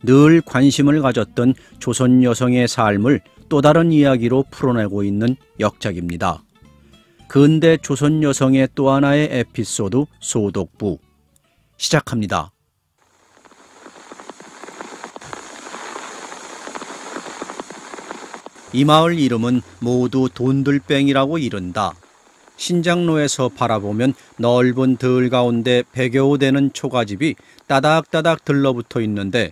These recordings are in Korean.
늘 관심을 가졌던 조선 여성의 삶을 또 다른 이야기로 풀어내고 있는 역작입니다. 근대 조선 여성의 또 하나의 에피소드 소독부 시작합니다. 이 마을 이름은 모두 돈들뱅이라고 이른다. 신장로에서 바라보면 넓은 들 가운데 100여 되는 초가집이 따닥따닥 들러붙어 있는데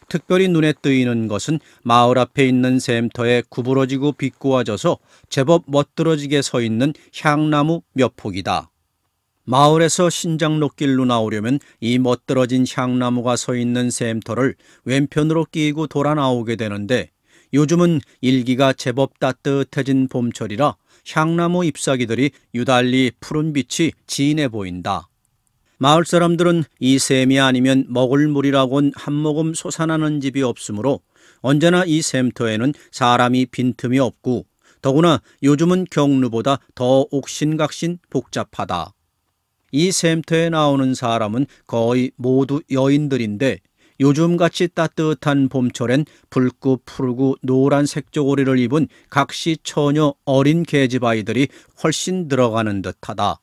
특별히 눈에 띄는 것은 마을 앞에 있는 샘터에 구부러지고 비꼬아져서 제법 멋들어지게 서 있는 향나무 몇 폭이다. 마을에서 신장로길로 나오려면 이 멋들어진 향나무가 서 있는 샘터를 왼편으로 끼고 돌아 나오게 되는데 요즘은 일기가 제법 따뜻해진 봄철이라 향나무 잎사귀들이 유달리 푸른 빛이 진해 보인다. 마을 사람들은 이 샘이 아니면 먹을 물이라곤 한 모금 솟아나는 집이 없으므로 언제나 이 샘터에는 사람이 빈틈이 없고 더구나 요즘은 경루보다 더 옥신각신 복잡하다. 이 샘터에 나오는 사람은 거의 모두 여인들인데 요즘같이 따뜻한 봄철엔 붉고 푸르고 노란 색조고리를 입은 각시 처녀 어린 계집아이들이 훨씬 들어가는 듯하다.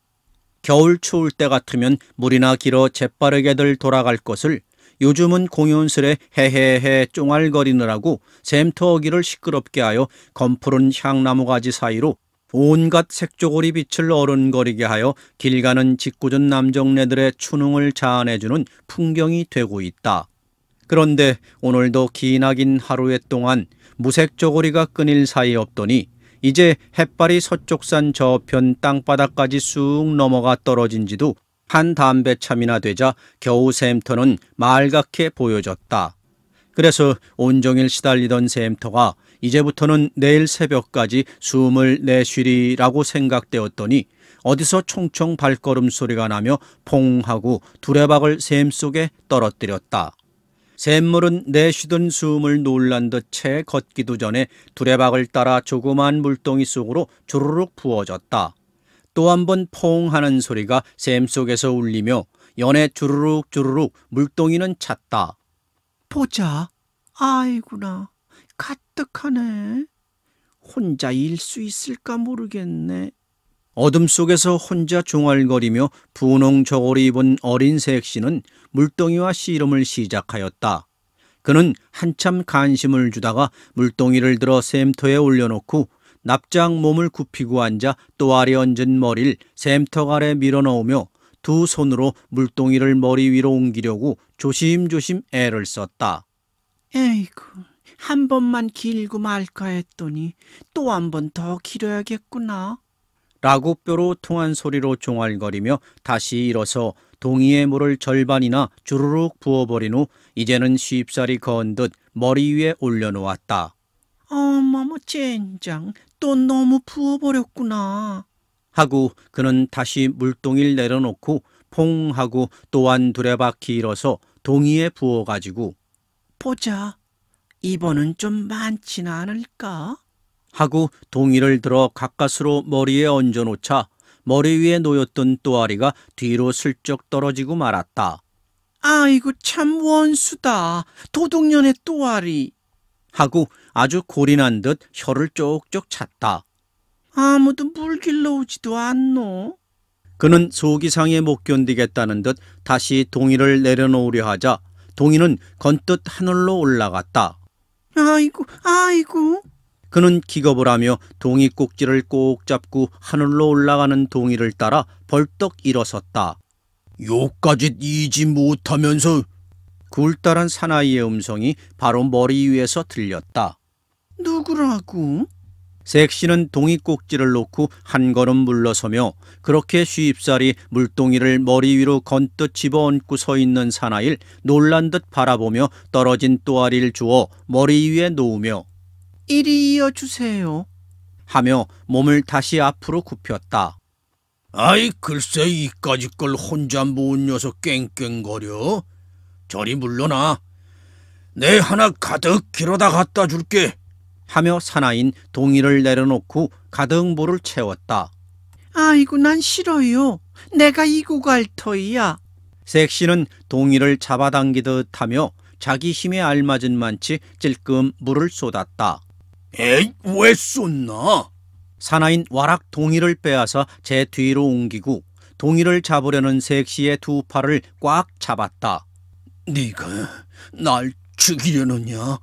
겨울 추울 때 같으면 물이나 길어 재빠르게들 돌아갈 것을 요즘은 공연스레 헤헤헤 쫑알거리느라고 샘터 어기를 시끄럽게 하여 검푸른 향나무 가지 사이로 온갖 색조고리 빛을 어른거리게 하여 길 가는 짓궂은 남정네들의 추능을 자아내주는 풍경이 되고 있다. 그런데 오늘도 기나긴 하루에 동안 무색 조고리가 끊일 사이 없더니 이제 햇발이 서쪽산 저편 땅바닥까지 쑥 넘어가 떨어진 지도 한 담배참이나 되자 겨우 샘터는 맑게 보여졌다. 그래서 온종일 시달리던 샘터가 이제부터는 내일 새벽까지 숨을 내쉬리라고 생각되었더니 어디서 총총 발걸음 소리가 나며 퐁 하고 두레박을 샘 속에 떨어뜨렸다. 샘물은 내쉬던 숨을 놀란 듯 채 걷기도 전에 두레박을 따라 조그만 물동이 속으로 주르륵 부어졌다. 또 한 번 퐁 하는 소리가 샘 속에서 울리며 연에 주르륵 주르륵 물동이는 찼다. 보자. 아이구나. 가뜩하네. 혼자 일 수 있을까 모르겠네. 어둠 속에서 혼자 중얼거리며 분홍 저고리 입은 어린 색시는 물동이와 씨름을 시작하였다. 그는 한참 관심을 주다가 물동이를 들어 샘터에 올려놓고 납작 몸을 굽히고 앉아 또아리 얹은 머리를 샘터 아래 밀어넣으며 두 손으로 물동이를 머리 위로 옮기려고 조심조심 애를 썼다. 에이구, 한 번만 길고 말까 했더니 또 한 번 더 길어야겠구나. 라고 뼈로 통한 소리로 종알거리며 다시 일어서 동이의 물을 절반이나 주르륵 부어버린 후 이제는 쉽사리 거은 듯 머리 위에 올려놓았다. 어머머 젠장, 또 너무 부어버렸구나. 하고 그는 다시 물동이를 내려놓고 퐁 하고 또한 두레바퀴 일어서 동이에 부어가지고 보자. 이번은 좀 많지는 않을까? 하고 동이를 들어 가까스로 머리에 얹어놓자 머리 위에 놓였던 또아리가 뒤로 슬쩍 떨어지고 말았다. 아이고 참 원수다. 도둑년의 또아리. 하고 아주 골인한 듯 혀를 쪽쪽 찼다. 아무도 물 길러오지도 않노. 그는 속이 상해 못 견디겠다는 듯 다시 동이를 내려놓으려 하자 동이는 건뜻 하늘로 올라갔다. 아이고 아이고. 그는 기겁을 하며 동이 꼭지를 꼭 잡고 하늘로 올라가는 동이를 따라 벌떡 일어섰다. 요까짓 이지 못하면서. 굴다란 사나이의 음성이 바로 머리 위에서 들렸다. 누구라고? 색시는 동이 꼭지를 놓고 한 걸음 물러서며 그렇게 쉽사리 물동이를 머리 위로 건뜻 집어얹고 서 있는 사나이를 놀란 듯 바라보며 떨어진 또아리를 주워 머리 위에 놓으며 이리 이어주세요. 하며 몸을 다시 앞으로 굽혔다. 아이 글쎄 이까짓 걸 혼자 모은 녀석 깽깽거려. 저리 물러나. 내 하나 가득 길어다 갖다 줄게. 하며 사나인 동이를 내려놓고 가득 물을 채웠다. 아이고 난 싫어요. 내가 이고 갈 터이야. 색시는 동이를 잡아당기듯 하며 자기 힘에 알맞은 만치 찔끔 물을 쏟았다. 에이, 왜 쏟나? 사나인 와락 동이를 빼앗아 제 뒤로 옮기고 동이를 잡으려는 색시의 두 팔을 꽉 잡았다. 네가 날 죽이려느냐?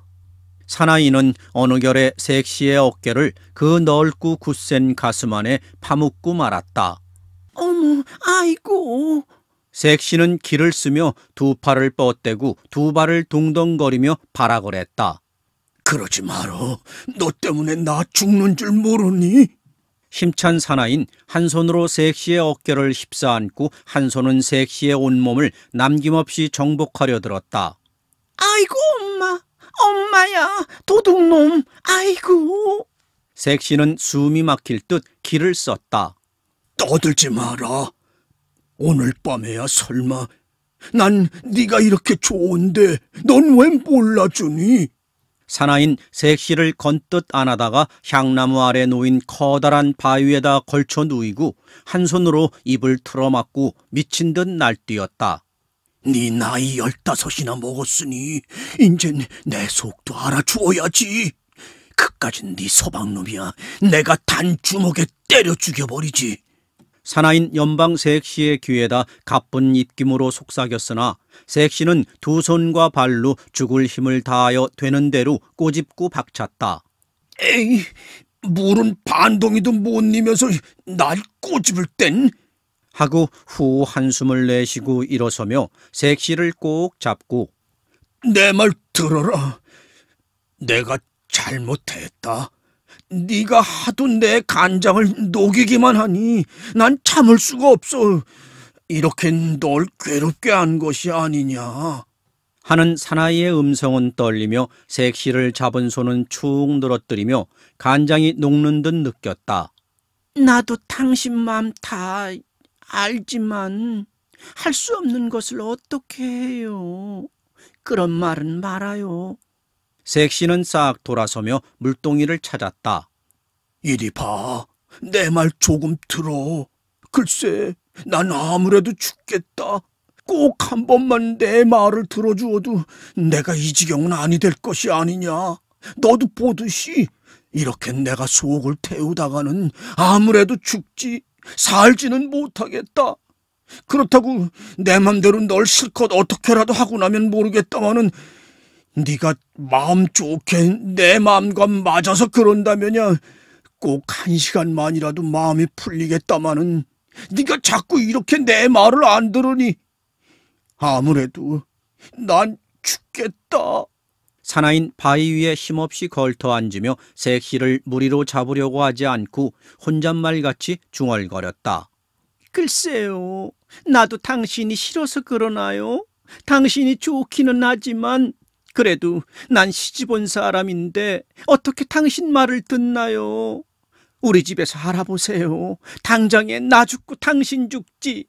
사나이는 어느 결에 색시의 어깨를 그 넓고 굳센 가슴 안에 파묻고 말았다. 어머, 아이고. 색시는 기를 쓰며 두 팔을 뻗대고 두 발을 동덩거리며 발악을 했다. 그러지 마라. 너 때문에 나 죽는 줄 모르니? 힘찬 사나인 한 손으로 색시의 어깨를 휩싸안고 한 손은 색시의 온몸을 남김없이 정복하려 들었다. 아이고, 엄마야, 도둑놈, 아이고. 색시는 숨이 막힐 듯 기를 썼다. 떠들지 마라. 오늘 밤에야 설마. 난 네가 이렇게 좋은데 넌 왜 몰라주니? 사나인 색시를 건뜻 안아다가 향나무 아래 놓인 커다란 바위에다 걸쳐 누이고 한 손으로 입을 틀어막고 미친 듯 날뛰었다. 네 나이 15이나 먹었으니 인젠 내 속도 알아주어야지. 그까진 네 서방놈이야. 내가 단 주먹에 때려 죽여버리지. 사나인 연방 색시의 귀에다 가쁜 입김으로 속삭였으나 색시는 두 손과 발로 죽을 힘을 다하여 되는 대로 꼬집고 박찼다. 에이, 물은 반동이도 못 내면서 날 꼬집을 땐? 하고 후 한숨을 내쉬고 일어서며 색시를 꼭 잡고 내 말 들어라. 내가 잘못했다. 네가 하도 내 간장을 녹이기만 하니 난 참을 수가 없어. 이렇게 널 괴롭게 한 것이 아니냐. 하는 사나이의 음성은 떨리며 색시를 잡은 손은 축 늘어뜨리며 간장이 녹는 듯 느꼈다. 나도 당신 마음 다 알지만 할 수 없는 것을 어떻게 해요. 그런 말은 말아요. 색시는 싹 돌아서며 물동이를 찾았다. 이리 봐. 내 말 조금 들어. 글쎄, 난 아무래도 죽겠다. 꼭 한 번만 내 말을 들어주어도 내가 이 지경은 아니 될 것이 아니냐. 너도 보듯이 이렇게 내가 속을 태우다가는 아무래도 죽지 살지는 못하겠다. 그렇다고 내 맘대로 널 실컷 어떻게라도 하고 나면 모르겠다마는 네가 마음 좋게 내 마음과 맞아서 그런다면야 꼭 1시간만이라도 마음이 풀리겠다마는 네가 자꾸 이렇게 내 말을 안 들으니 아무래도 난 죽겠다. 사나인 바위 위에 힘없이 걸터 앉으며 색시를 무리로 잡으려고 하지 않고 혼잣말같이 중얼거렸다. 글쎄요, 나도 당신이 싫어서 그러나요? 당신이 좋기는 하지만 그래도 난 시집온 사람인데 어떻게 당신 말을 듣나요? 우리 집에서 알아보세요. 당장에 나 죽고 당신 죽지.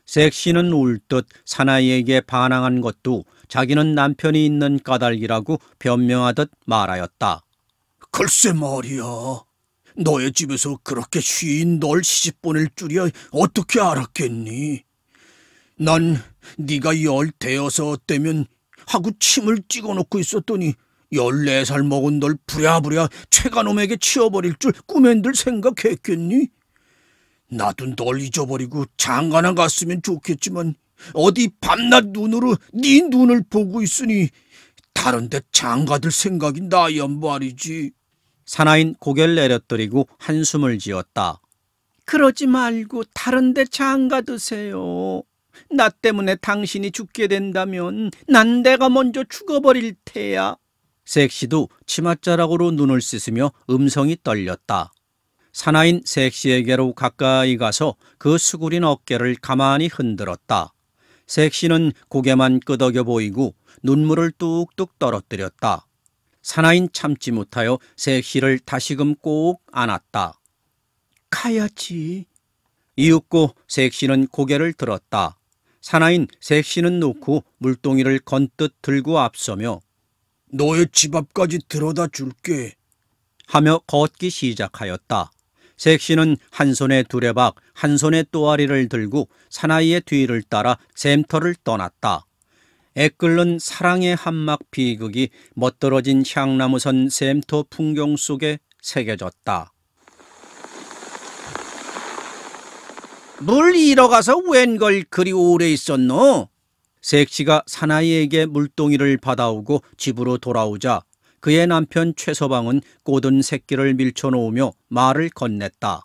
색시는 울 듯 사나이에게 반항한 것도 자기는 남편이 있는 까닭이라고 변명하듯 말하였다. 글쎄 말이야. 너의 집에서 그렇게 쉬인 널 시집 보낼 줄이야 어떻게 알았겠니? 난 네가 10대여섯 때면 하고 침을 찍어놓고 있었더니 14살 먹은 널 부랴부랴 최가놈에게 치워버릴 줄 꿈엔들 생각했겠니? 나도 널 잊어버리고 장가나 갔으면 좋겠지만 어디 밤낮 눈으로 네 눈을 보고 있으니 다른 데 장가들 생각이 나야 말이지. 사나인 고개를 내려뜨리고 한숨을 지었다. 그러지 말고 다른 데 장가 드세요. 나 때문에 당신이 죽게 된다면 난 내가 먼저 죽어버릴 테야. 색시도 치맛자락으로 눈을 씻으며 음성이 떨렸다. 사나인 색시에게로 가까이 가서 그 수구린 어깨를 가만히 흔들었다. 색시는 고개만 끄덕여 보이고 눈물을 뚝뚝 떨어뜨렸다. 사나인 참지 못하여 색시를 다시금 꼭 안았다. 가야지. 이윽고 색시는 고개를 들었다. 사나인 색시는 놓고 물동이를 건뜻 들고 앞서며 너의 집 앞까지 들어다 줄게 하며 걷기 시작하였다. 색시는 한 손에 두레박, 한 손에 또아리를 들고 사나이의 뒤를 따라 샘터를 떠났다. 애끓는 사랑의 한막 비극이 멋들어진 향나무선 샘터 풍경 속에 새겨졌다. 물 잃어가서 웬걸 그리 오래 있었노? 색시가 사나이에게 물동이를 받아오고 집으로 돌아오자 그의 남편 최서방은 꼬든 새끼를 밀쳐놓으며 말을 건넸다.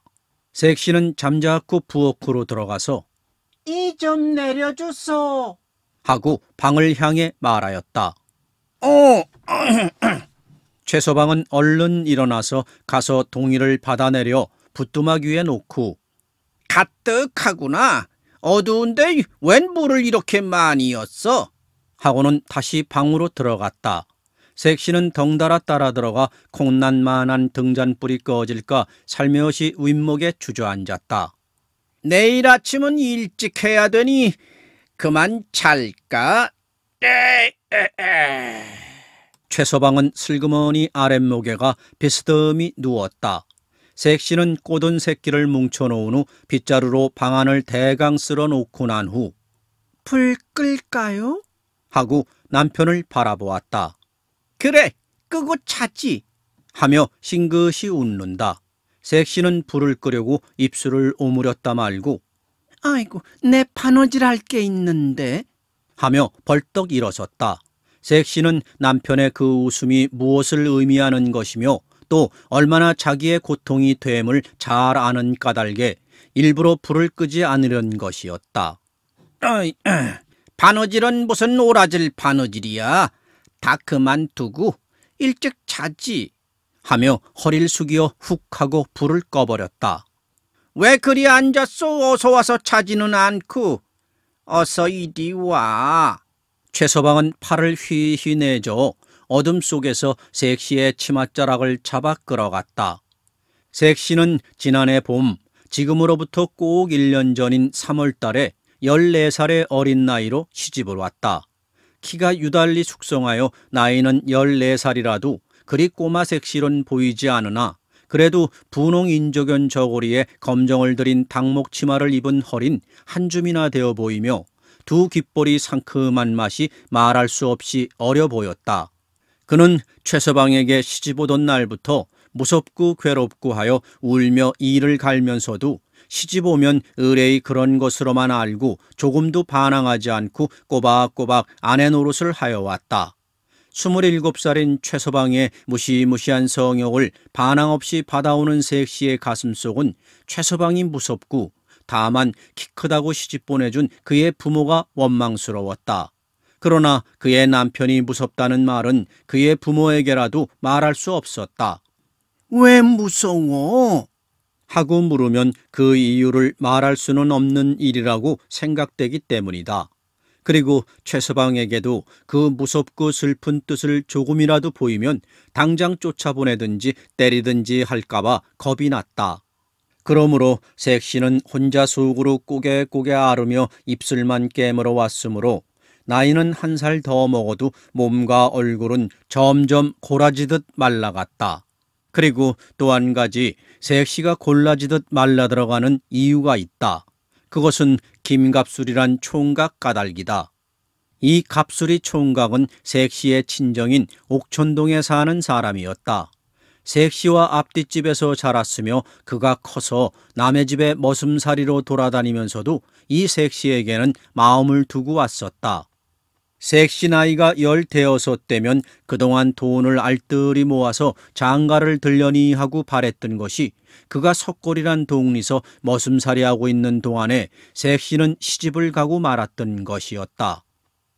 색시는 잠자코 부엌으로 들어가서 이 좀 내려주소 하고 방을 향해 말하였다. 최서방은 얼른 일어나서 가서 동이를 받아내려 부뚜막 위에 놓고 가뜩하구나. 어두운데 웬 물을 이렇게 많이 였어? 하고는 다시 방으로 들어갔다. 색시는 덩달아 따라 들어가 콩난만한 등잔불이 꺼질까 살며시 윗목에 주저앉았다. 내일 아침은 일찍 해야 되니 그만 잘까? 최서방은 슬그머니 아랫목에가 비스듬히 누웠다. 색시는 꼬든 새끼를 뭉쳐놓은 후 빗자루로 방안을 대강 쓸어 놓고 난 후 불 끌까요? 하고 남편을 바라보았다. 그래, 끄고 자지. 하며 싱긋이 웃는다. 색시는 불을 끄려고 입술을 오므렸다 말고 아이고, 내 바느질 할 게 있는데. 하며 벌떡 일어섰다. 색시는 남편의 그 웃음이 무엇을 의미하는 것이며 또 얼마나 자기의 고통이 됨을 잘 아는 까닭에 일부러 불을 끄지 않으려는 것이었다. 바느질은 무슨 오라질 바느질이야. 다 그만두고 일찍 자지. 하며 허리를 숙여 훅 하고 불을 꺼버렸다. 왜 그리 앉았소? 어서 와서 자지는 않고. 어서 이리 와. 최서방은 팔을 휘휘 내저 어둠 속에서 색시의 치맛자락을 잡아 끌어갔다. 색시는 지난해 봄, 지금으로부터 꼭 1년 전인 3월 달에 14살의 어린 나이로 시집을 왔다. 키가 유달리 숙성하여 나이는 14살이라도 그리 꼬마 색시론 보이지 않으나 그래도 분홍 인조견 저고리에 검정을 들인 닭목 치마를 입은 허린 한 줌이나 되어 보이며 두 귓볼이 상큼한 맛이 말할 수 없이 어려 보였다. 그는 최서방에게 시집 오던 날부터 무섭고 괴롭고 하여 울며 이를 갈면서도 시집 오면 의뢰의 그런 것으로만 알고 조금도 반항하지 않고 꼬박꼬박 아내 노릇을 하여 왔다. 27살인 최서방의 무시무시한 성욕을 반항 없이 받아오는 색시의 가슴속은 최서방이 무섭고 다만 키 크다고 시집 보내준 그의 부모가 원망스러웠다. 그러나 그의 남편이 무섭다는 말은 그의 부모에게라도 말할 수 없었다. 왜 무서워? 하고 물으면 그 이유를 말할 수는 없는 일이라고 생각되기 때문이다. 그리고 최서방에게도 그 무섭고 슬픈 뜻을 조금이라도 보이면 당장 쫓아보내든지 때리든지 할까봐 겁이 났다. 그러므로 색시는 혼자 속으로 꼬개꼬개 앓으며 입술만 깨물어 왔으므로 나이는 1살 더 먹어도 몸과 얼굴은 점점 골아지듯 말라갔다. 그리고 또 한 가지 색시가 골라지듯 말라들어가는 이유가 있다. 그것은 김갑술이란 총각 까닭이다. 이 갑술이 총각은 색시의 친정인 옥천동에 사는 사람이었다. 색시와 앞뒷집에서 자랐으며 그가 커서 남의 집에 머슴살이로 돌아다니면서도 이 색시에게는 마음을 두고 왔었다. 색시 나이가 15대면 그동안 돈을 알뜰히 모아서 장가를 들려니 하고 바랬던 것이 그가 석골이란 동리서 머슴살이하고 있는 동안에 색시는 시집을 가고 말았던 것이었다.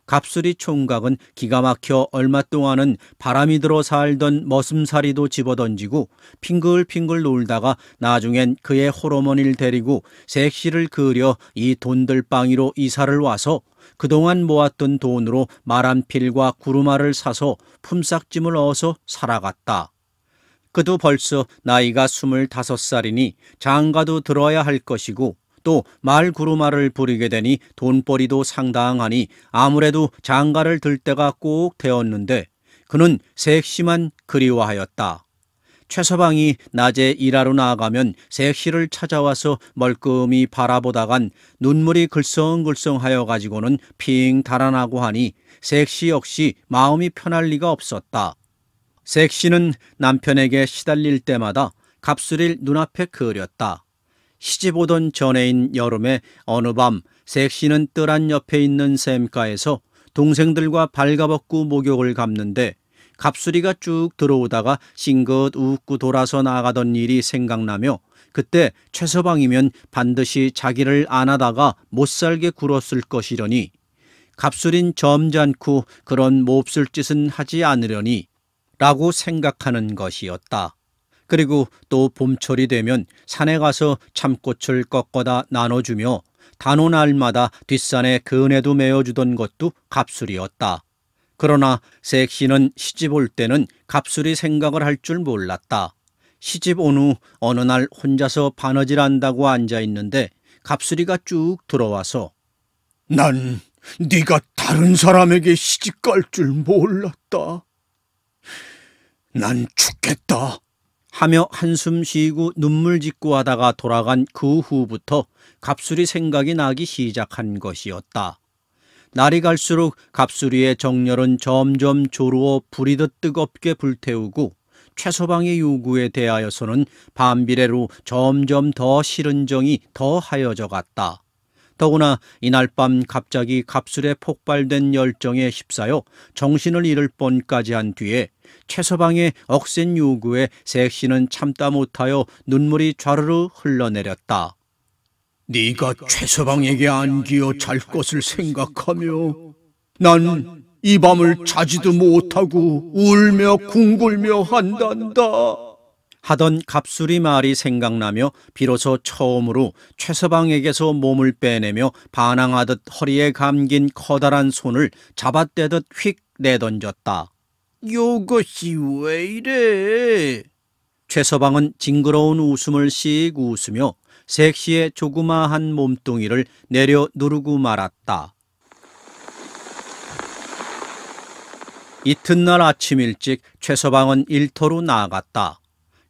갑술이 총각은 기가 막혀 얼마 동안은 바람이 들어 살던 머슴살이도 집어던지고 핑글핑글 놀다가 나중엔 그의 홀어머니를 데리고 색시를 그려 이 돈들방이로 이사를 와서 그동안 모았던 돈으로 마란필과 구루마를 사서 품삯짐을 얻어서 살아갔다. 그도 벌써 나이가 25살이니 장가도 들어야 할 것이고 또 말구루마를 부리게 되니 돈벌이도 상당하니 아무래도 장가를 들 때가 꼭 되었는데 그는 색시만 그리워하였다. 최서방이 낮에 일하러 나가면 색시를 찾아와서 멀끔히 바라보다간 눈물이 글썽글썽하여 가지고는 핑 달아나고 하니 색시 역시 마음이 편할 리가 없었다. 색시는 남편에게 시달릴 때마다 갑수리를 눈앞에 그렸다. 시집 오던 전해인 여름에 어느 밤 색시는 뜰안 옆에 있는 샘가에서 동생들과 발가벗고 목욕을 감는데 갑수리가 쭉 들어오다가 싱긋 웃고 돌아서 나가던 일이 생각나며 그때 최서방이면 반드시 자기를 안아다가 못살게 굴었을 것이려니 갑수린 점잖고 그런 몹쓸 짓은 하지 않으려니 라고 생각하는 것이었다. 그리고 또 봄철이 되면 산에 가서 참꽃을 꺾어다 나눠주며 단오날마다 뒷산에 그네도 메어주던 것도 갑술이었다. 그러나 색시는 시집 올 때는 갑술이 생각을 할 줄 몰랐다. 시집 온 후 어느 날 혼자서 바느질한다고 앉아있는데 갑술이가 쭉 들어와서 난 네가 다른 사람에게 시집 갈 줄 몰랐다. 난 죽겠다. 하며 한숨 쉬고 눈물 짓고 하다가 돌아간 그 후부터 갑술이 생각이 나기 시작한 것이었다. 날이 갈수록 갑수리의 정열은 점점 조루어 불이듯 뜨겁게 불태우고 최서방의 요구에 대하여서는 반비례로 점점 더 싫은 정이 더 하여져 갔다. 더구나 이날 밤 갑자기 갑술에 폭발된 열정에 휩싸여 정신을 잃을 뻔까지 한 뒤에 최서방의 억센 요구에 색시는 참다 못하여 눈물이 좌르르 흘러내렸다. 네가 최서방에게 안기어 잘 것을 생각하며 난 이 밤을 자지도 못하고 울며 궁굴며 한단다. 하던 갑술이 말이 생각나며 비로소 처음으로 최서방에게서 몸을 빼내며 반항하듯 허리에 감긴 커다란 손을 잡아떼듯 휙 내던졌다. 요것이 왜 이래? 최서방은 징그러운 웃음을 씩 웃으며 색시의 조그마한 몸뚱이를 내려 누르고 말았다. 이튿날 아침 일찍 최서방은 일터로 나갔다.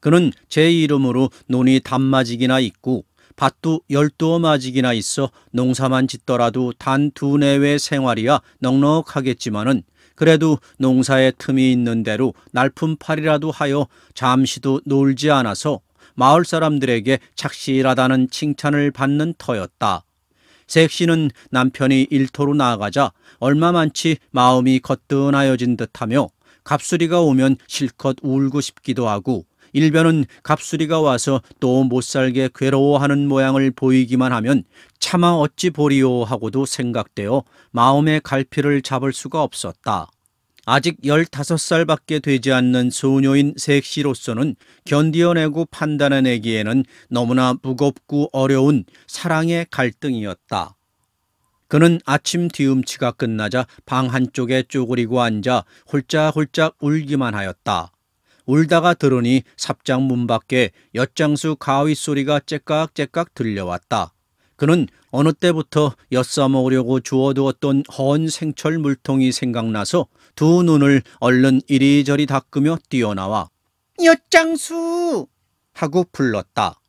그는 제 이름으로 논이 단마직이나 있고 밭도 12마직이나 있어 농사만 짓더라도 단 2내외 생활이야 넉넉하겠지만은 그래도 농사에 틈이 있는 대로 날품팔이라도 하여 잠시도 놀지 않아서 마을 사람들에게 착실하다는 칭찬을 받는 터였다. 색시는 남편이 일터로 나가자 얼마만치 마음이 거뜬하여진 듯하며 갑수리가 오면 실컷 울고 싶기도 하고 일변은 갑수리가 와서 또 못살게 괴로워하는 모양을 보이기만 하면 차마 어찌 보리오 하고도 생각되어 마음의 갈피를 잡을 수가 없었다. 아직 15살밖에 되지 않는 소녀인 색시로서는 견디어내고 판단해내기에는 너무나 무겁고 어려운 사랑의 갈등이었다. 그는 아침 뒤움치가 끝나자 방 한쪽에 쪼그리고 앉아 홀짝홀짝 울기만 하였다. 울다가 들으니 삽장 문 밖에 엿장수 가위 소리가 째깍째깍 들려왔다. 그는 어느 때부터 엿싸먹으려고 주워두었던 헌 생철 물통이 생각나서 두 눈을 얼른 이리저리 닦으며 뛰어나와 엿장수! 하고 불렀다.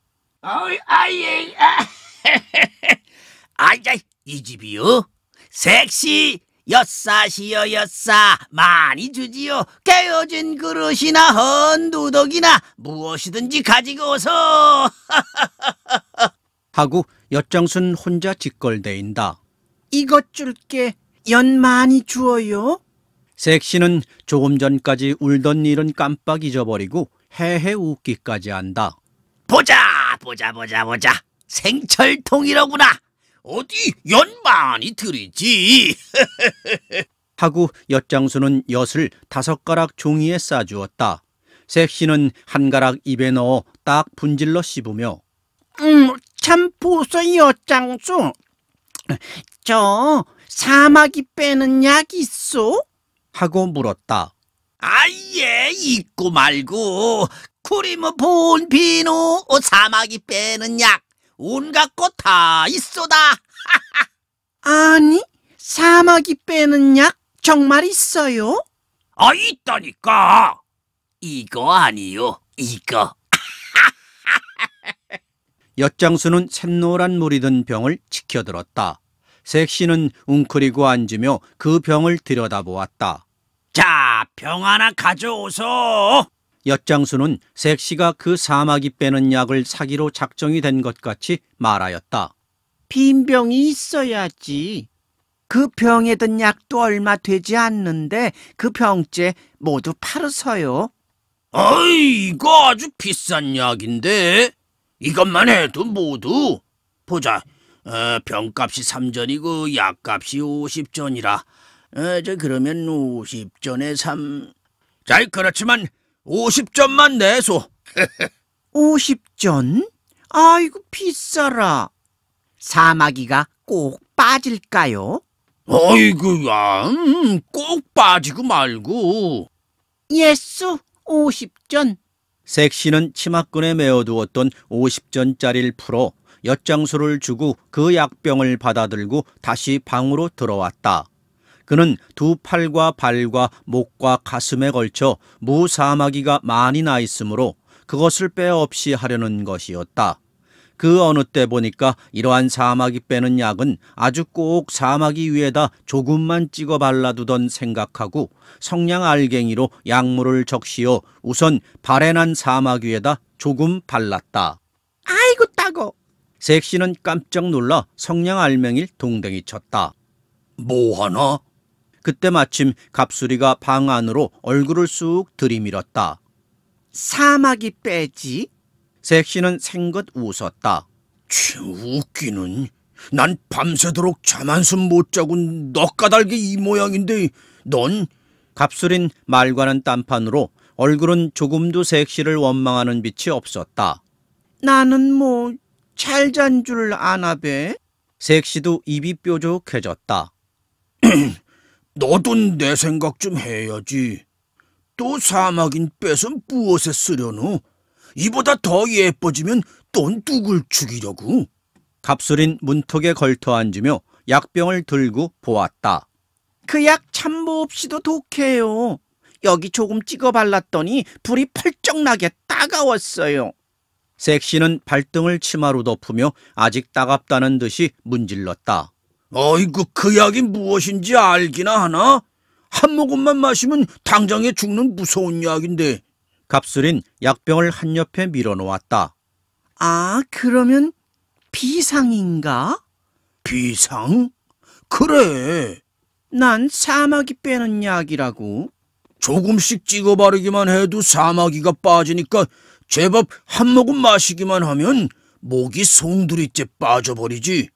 아이, 이 집이요? 색시 엿사시여 엿사 많이 주지요. 깨어진 그릇이나 헌두덕이나 무엇이든지 가지고 오소. 하고 엿장수는 혼자 짓걸대인다. 이것 줄게. 연 많이 주어요? 색시는 조금 전까지 울던 일은 깜빡 잊어버리고 헤헤 웃기까지 한다. 보자. 생철통이로구나. 어디 연 많이 들이지. 하고 엿장수는 엿을 5가락 종이에 싸주었다. 색시는 한 가락 입에 넣어 딱 분질러 씹으며 참 보소 엿장수. 저 사마귀 빼는 약 있소? 하고 물었다. 아예 있고 말고 쿠리무 본 비누 사마귀 빼는 약 온갖 것 다 있소다. 아니, 사마귀 빼는 약 정말 있어요? 아, 있다니까. 이거 아니요. 이거. 엿장수는 샛노란 물이 든 병을 치켜들었다. 색시는 웅크리고 앉으며 그 병을 들여다보았다. 자, 병 하나 가져오소. 엿장수는 색시가 그 사마귀 빼는 약을 사기로 작정이 된 것 같이 말하였다. 빈 병이 있어야지. 그 병에 든 약도 얼마 되지 않는데 그 병째 모두 팔으서요. 어이, 이거 아주 비싼 약인데. 이것만 해도 모두. 보자. 병값이 3전이고 약값이 50전이라. 그러면 50전에 3. 자, 그렇지만 50전만 내소. 50전? 아이고 비싸라. 사마귀가 꼭 빠질까요? 어이구야, 꼭 빠지고 말고. 예수 50전. 색시는 치마끈에 메어두었던 50전짜리를 풀어 엿장수를 주고 그 약병을 받아들고 다시 방으로 들어왔다. 그는 두 팔과 발과 목과 가슴에 걸쳐 무사마귀가 많이 나 있으므로 그것을 빼 없이 하려는 것이었다. 그 어느 때 보니까 이러한 사마귀 빼는 약은 아주 꼭 사마귀 위에다 조금만 찍어 발라두던 생각하고 성냥 알갱이로 약물을 적시어 우선 발에 난 사마귀에다 조금 발랐다. 아이고 따거. 색시는 깜짝 놀라 성냥 알맹이를 동댕이 쳤다. 뭐하나? 그때 마침 갑수리가 방 안으로 얼굴을 쑥 들이밀었다. 사마귀 빼지. 색시는 생긋 웃었다. 웃기는. 난 밤새도록 잠 한숨 못 자고 넋까달게 이 모양인데 넌? 갑수린 말과는 딴판으로 얼굴은 조금도 색시를 원망하는 빛이 없었다. 나는 뭐 잘 잔 줄 아나 배. 색시도 입이 뾰족해졌다. 너도 내 생각 좀 해야지. 또 사마귀 빼서 무엇에 쓰려노? 이보다 더 예뻐지면 또 누굴 죽이려고? 갑수린 문턱에 걸터 앉으며 약병을 들고 보았다. 그 약 참모 없이도 독해요. 여기 조금 찍어 발랐더니 불이 펄쩍 나게 따가웠어요. 색시는 발등을 치마로 덮으며 아직 따갑다는 듯이 문질렀다. 어이구, 그 약이 무엇인지 알기나 하나? 한 모금만 마시면 당장에 죽는 무서운 약인데. 갑수린 약병을 한 옆에 밀어놓았다. 아, 그러면 비상인가? 비상? 그래. 난 사마귀 빼는 약이라고. 조금씩 찍어 바르기만 해도 사마귀가 빠지니까 제법 한 모금 마시기만 하면 목이 송두리째 빠져버리지.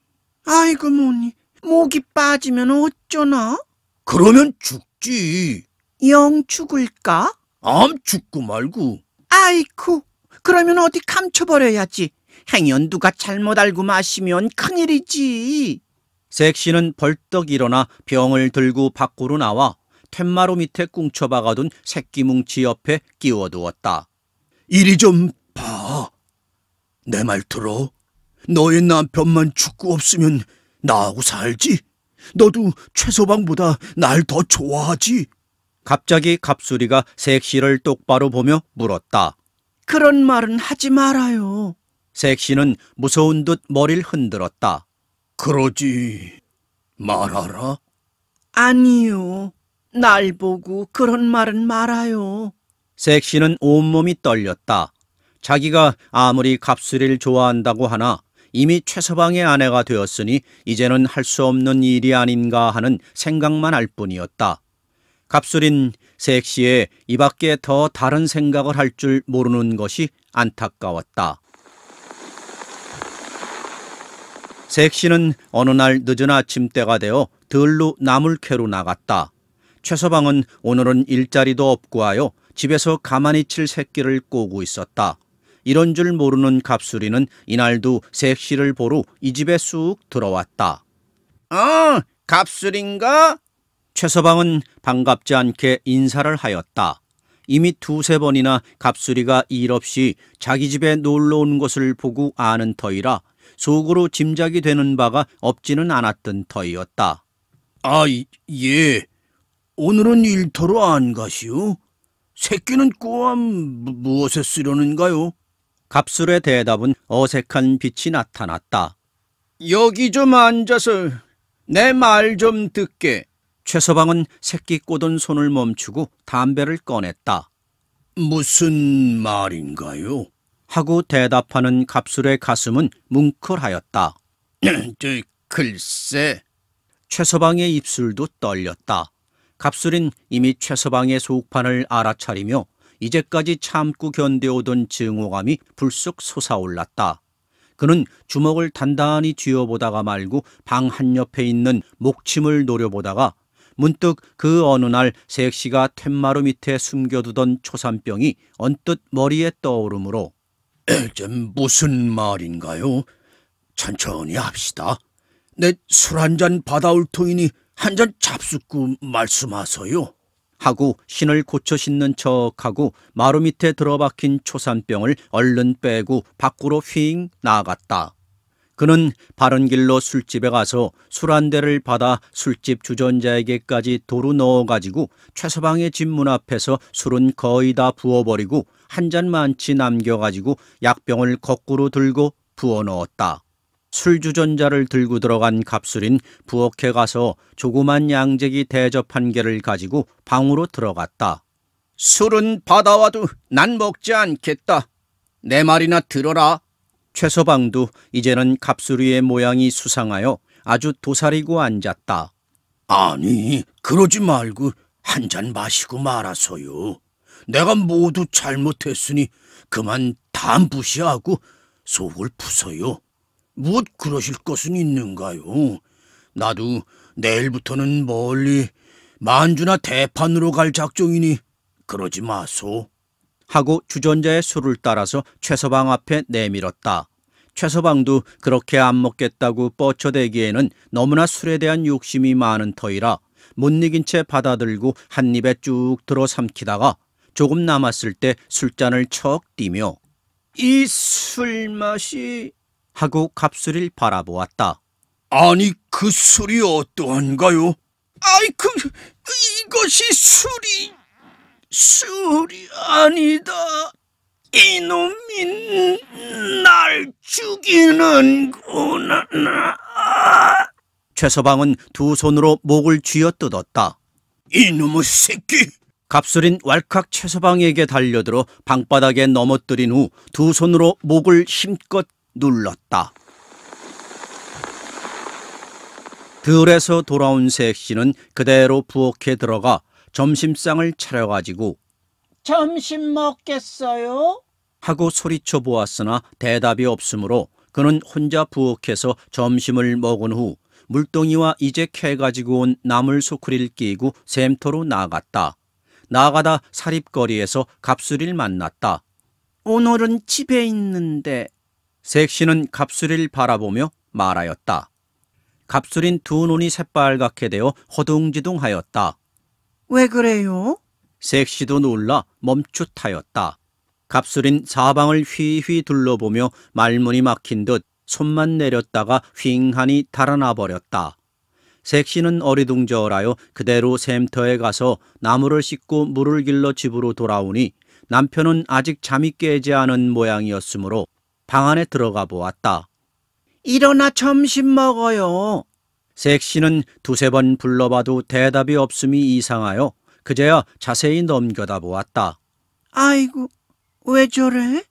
아이고 뭐니, 목이 빠지면 어쩌나? 그러면 죽지. 영 죽을까? 암 죽고 말고. 아이쿠, 그러면 어디 감춰버려야지. 행여 누가 잘못 알고 마시면 큰일이지. 색시는 벌떡 일어나 병을 들고 밖으로 나와 툇마루 밑에 꿍쳐박아둔 새끼뭉치 옆에 끼워두었다. 이리 좀 봐. 내 말 들어. 너의 남편만 죽고 없으면 나하고 살지? 너도 최서방보다 날 더 좋아하지? 갑자기 갑수리가 색시를 똑바로 보며 물었다. 그런 말은 하지 말아요. 색시는 무서운 듯 머리를 흔들었다. 그러지 말아라. 아니요. 날 보고 그런 말은 말아요. 색시는 온몸이 떨렸다. 자기가 아무리 갑수리를 좋아한다고 하나 이미 최서방의 아내가 되었으니 이제는 할 수 없는 일이 아닌가 하는 생각만 할 뿐이었다. 갑수린 색시에 이 밖에 더 다른 생각을 할 줄 모르는 것이 안타까웠다. 색시는 어느 날 늦은 아침때가 되어 들로 나물 캐로 나갔다. 최서방은 오늘은 일자리도 없고 하여 집에서 가만히 칠 새끼를 꼬고 있었다. 이런 줄 모르는 갑수리는 이날도 색시를 보러 이 집에 쑥 들어왔다. 갑술인가? 최서방은 반갑지 않게 인사를 하였다. 이미 두세 번이나 갑수리가 일 없이 자기 집에 놀러 온 것을 보고 아는 터이라 속으로 짐작이 되는 바가 없지는 않았던 터이었다. 아, 예. 오늘은 일터로 안 가시오? 새끼는 꼬아 무엇에 쓰려는가요? 갑술의 대답은 어색한 빛이 나타났다. 여기 좀 앉아서 내 말 좀 듣게. 최서방은 새끼 꽂은 손을 멈추고 담배를 꺼냈다. 무슨 말인가요? 하고 대답하는 갑술의 가슴은 뭉클하였다. 글쎄. 최서방의 입술도 떨렸다. 갑술인 이미 최서방의 속판을 알아차리며 이제까지 참고 견뎌오던 증오감이 불쑥 솟아올랐다. 그는 주먹을 단단히 쥐어보다가 말고 방 한옆에 있는 목침을 노려보다가 문득 그 어느 날 색시가 텐마루 밑에 숨겨두던 초산병이 언뜻 머리에 떠오르므로 무슨 말인가요? 천천히 합시다. 내 술 한 잔 받아올 터이니 한 잔 잡숫고 말씀하소요. 하고 신을 고쳐 신는 척하고 마루 밑에 들어박힌 초산병을 얼른 빼고 밖으로 휙 나갔다. 그는 바른 길로 술집에 가서 술 한 대를 받아 술집 주전자에게까지 도로 넣어가지고 최서방의 집 문 앞에서 술은 거의 다 부어버리고 한 잔만치 남겨가지고 약병을 거꾸로 들고 부어 넣었다. 술 주전자를 들고 들어간 갑술인 부엌에 가서 조그만 양재기 대접 한 개를 가지고 방으로 들어갔다. 술은 받아와도 난 먹지 않겠다. 내 말이나 들어라. 최서방도 이제는 갑술이의 모양이 수상하여 아주 도사리고 앉았다. 아니, 그러지 말고 한 잔 마시고 말아서요. 내가 모두 잘못했으니 그만 담부시하고 속을 푸서요. 무엇 그러실 것은 있는가요? 나도 내일부터는 멀리 만주나 대판으로 갈 작정이니 그러지 마소. 하고 주전자의 술을 따라서 최서방 앞에 내밀었다. 최서방도 그렇게 안 먹겠다고 뻗쳐대기에는 너무나 술에 대한 욕심이 많은 터이라 못 이긴 채 받아들고 한 입에 쭉 들어 삼키다가 조금 남았을 때 술잔을 척 띄며 이 술맛이... 하고 갑술을 바라보았다. 아니, 그 술이 어떠한가요? 이것이 술이 아니다. 이놈이 날 죽이는구나. 최서방은 두 손으로 목을 쥐어뜯었다. 이놈의 새끼! 갑술인 왈칵 최서방에게 달려들어 방바닥에 넘어뜨린 후 두 손으로 목을 힘껏 눌렀다. 들에서 돌아온 색시는 그대로 부엌에 들어가 점심상을 차려가지고 점심 먹겠어요? 하고 소리쳐 보았으나 대답이 없으므로 그는 혼자 부엌에서 점심을 먹은 후 물동이와 이제 캐가지고 온 나물 소쿠리를 끼고 샘터로 나갔다. 나가다 사립거리에서 갑술이를 만났다. 오늘은 집에 있는데. 색시는 갑술이를 바라보며 말하였다. 갑술인 두 눈이 새빨갛게 되어 허둥지둥하였다. 왜 그래요? 색시도 놀라 멈칫하였다. 갑술인 사방을 휘휘 둘러보며 말문이 막힌 듯 손만 내렸다가 휑하니 달아나 버렸다. 색시는 어리둥절하여 그대로 샘터에 가서 나무를 씻고 물을 길러 집으로 돌아오니 남편은 아직 잠이 깨지 않은 모양이었으므로 방 안에 들어가 보았다. 일어나 점심 먹어요. 색시는 두세 번 불러봐도 대답이 없음이 이상하여 그제야 자세히 넘겨다 보았다. 아이고, 왜 저래?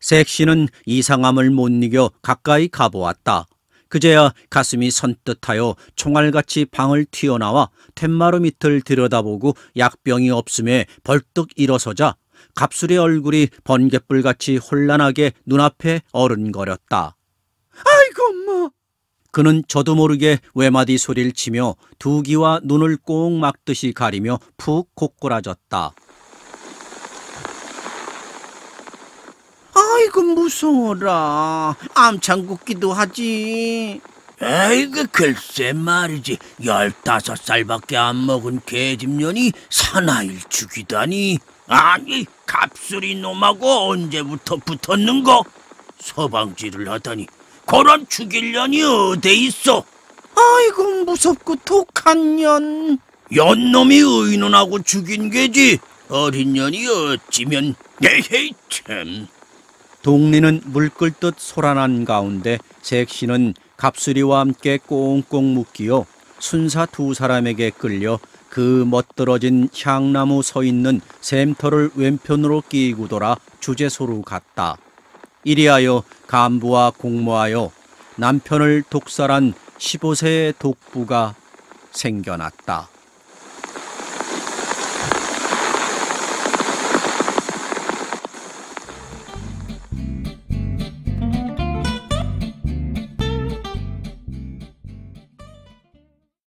색시는 이상함을 못 이겨 가까이 가보았다. 그제야 가슴이 선뜻하여 총알같이 방을 튀어나와 텐마루 밑을 들여다보고 약병이 없음에 벌떡 일어서자 갑술의 얼굴이 번갯불같이 혼란하게 눈앞에 어른거렸다. 아이고, 엄마. 그는 저도 모르게 외마디 소리를 치며 두 귀와 눈을 꼭 막듯이 가리며 푹 고꾸라졌다. 아이고, 무서워라. 암창 굳기도 하지. 에이그 글쎄 말이지 15살밖에 안 먹은 계집년이 사나이를 죽이다니. 아니 갑술이 놈하고 언제부터 붙었는고? 서방질을 하다니 그런 죽일 년이 어디 있어? 아이고, 무섭고 독한 년. 연놈이 의논하고 죽인 게지. 어린 년이 어찌면 에헤이 참. 동리는 물끓듯 소란한 가운데 색시는 갑수리와 함께 꽁꽁 묶이어 순사 두 사람에게 끌려 그 멋들어진 향나무 서 있는 샘터를 왼편으로 끼고 돌아 주제소로 갔다. 이리하여 간부와 공모하여 남편을 독살한 15세의 독부가 생겨났다.